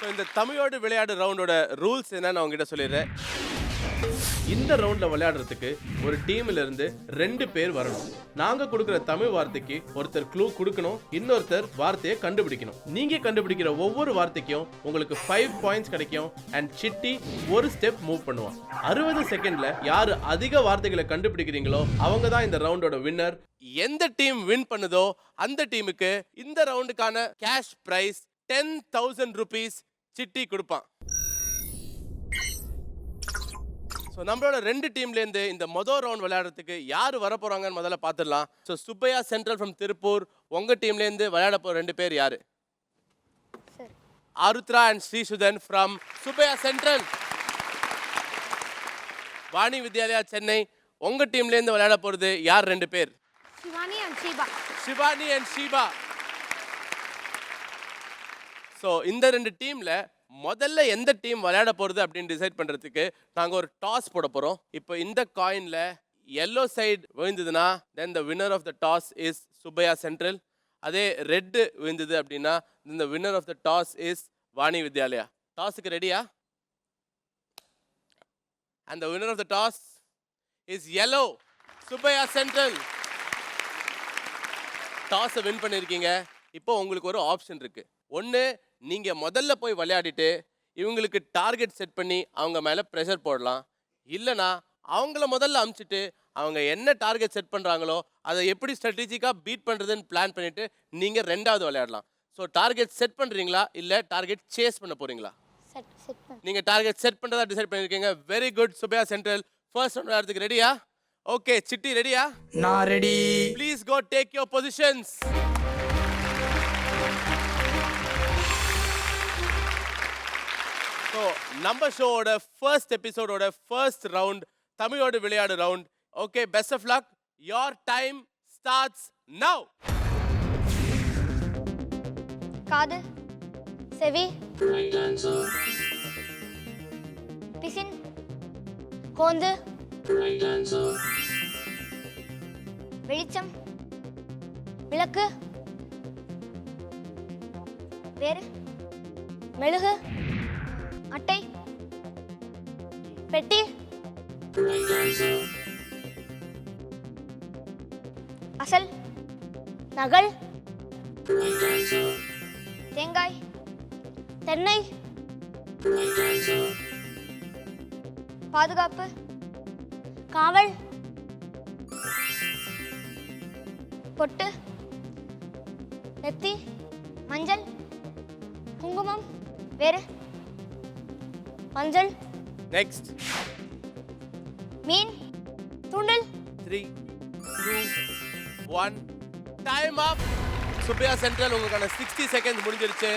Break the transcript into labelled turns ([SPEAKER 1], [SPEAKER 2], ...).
[SPEAKER 1] So இந்த தமிழோடு விளையாடு ரவுண்டோட ரூல்ஸ் என்னன்னு அவங்ககிட்ட சொல்லிடுறேன். இந்த ரவுண்ட்ல விளையாடுறதுக்கு ஒரு டீம்ல இருந்து 2 பேர் வரணும். நாங்க கொடுக்குற தமிழ் வார்த்தைக்கு ஒருத்தர் க்ளூ கொடுக்கணும், இன்னொருத்தர் வார்த்தையை கண்டுபிடிக்கணும். நீங்க கண்டுபிடிக்கிற ஒவ்வொரு வார்த்தைக்கும் உங்களுக்கு 5 பாயிண்ட்ஸ் கிடைக்கும். அண்ட் சிட்டி ஒரு ஸ்டெப் மூவ் பண்ணுவான். 60 செகண்ட்ல யாரு அதிக வார்த்தைகளை கண்டுபிடிக்கிறீங்களோ அவங்க தான் இந்த ரவுண்டோட வின்னர். எந்த டீம் வின் பண்ணுதோ அந்த டீமுக்கு இந்த ரவுண்டுக்கான கேஷ் பிரைஸ் 10,000 rupees சிட்டி கொடுப்பான். ஸோ நம்மளோட 2 டீம்லேருந்து இந்த மொதல் ரவுண்ட் விளையாடுறதுக்கு யார் வர போகிறாங்கன்னு முதல்ல பார்த்துடலாம். So Subbaiah central from Tiruppur, உங்கள் டீம்லேருந்து விளையாட போகிற 2 பேர் யார்? Arudra and Srisudhan from Subbaiah central. Vani Vidyalaya Chennai, உங்கள் டீம்லேருந்து விளையாட போகிறது யார் 2 பேர்?
[SPEAKER 2] Shivani and Sheeba.
[SPEAKER 1] Shivani and Sheeba. So இந்த 2 டீமில் முதல்ல எந்த டீம் விளையாட போகிறது அப்படின்னு டிசைட் பண்ணுறதுக்கு நாங்கள் ஒரு டாஸ் போட போகிறோம். இப்போ இந்த காயினில் எல்லோ சைடு விழுந்ததுன்னா then the winner of the toss is Subbaiah Central. அதே ரெட்டு விழுந்தது அப்படின்னா இந்த winner of the toss is Vani Vidyalaya. டாஸுக்கு ரெடியா? And the winner of the toss is yellow, Subbaiah Central. டாஸை வின் பண்ணியிருக்கீங்க. இப்போ உங்களுக்கு ஒரு ஆப்ஷன் இருக்குது. ஒன்று, நீங்கள் முதல்ல போய் விளையாடிட்டு இவங்களுக்கு டார்கெட் செட் பண்ணி அவங்க மேலே ப்ரெஷர் போடலாம். இல்லைனா அவங்கள முதல்ல அமுச்சிட்டு அவங்க என்ன டார்கெட் செட் பண்ணுறாங்களோ அதை எப்படி ஸ்ட்ராட்டஜிக்காக பீட் பண்ணுறதுன்னு பிளான் பண்ணிவிட்டு நீங்கள் 2வது விளையாடலாம். ஸோ டார்கெட் செட் பண்ணுறீங்களா இல்லை டார்கெட் சேஸ் பண்ண போகிறீங்களா? நீங்கள் டார்கெட் செட் பண்ணுறதா டிசைட் பண்ணியிருக்கீங்க. Very good Subbaiah central. First round விளையாடுறதுக்கு ரெடியா? ஓகே, சிட்டி ரெடியா?
[SPEAKER 3] நான் ready.
[SPEAKER 1] Please go take your positions. So நம்ம ஷோவோட ஃபர்ஸ்ட் எபிசோடோட ஃபர்ஸ்ட் ரவுண்ட் தமிழோடு விளையாடு round. Okay, best of luck. Your time starts now.
[SPEAKER 2] காது, செவி, பிசின், கோந்து, வெளிச்சம், விளக்கு, வேறு, மெழுகு, அட்டை, பெட்டி, அசல், நகல், தேங்காய், தென்னை, பாதுகாப்பு, காவல், பொட்டு, நெத்தி, மஞ்சள், குங்குமம், வேறு, மஞ்சள்,
[SPEAKER 1] நெக்ஸ்ட்,
[SPEAKER 2] மீன், தூண்டல்.
[SPEAKER 1] 3, 2, 1, டைம் அப். சுப்பையா சென்ட்ரல், உங்களுக்கான 60 செகண்ட்ஸ் முடிஞ்சிருச்சு.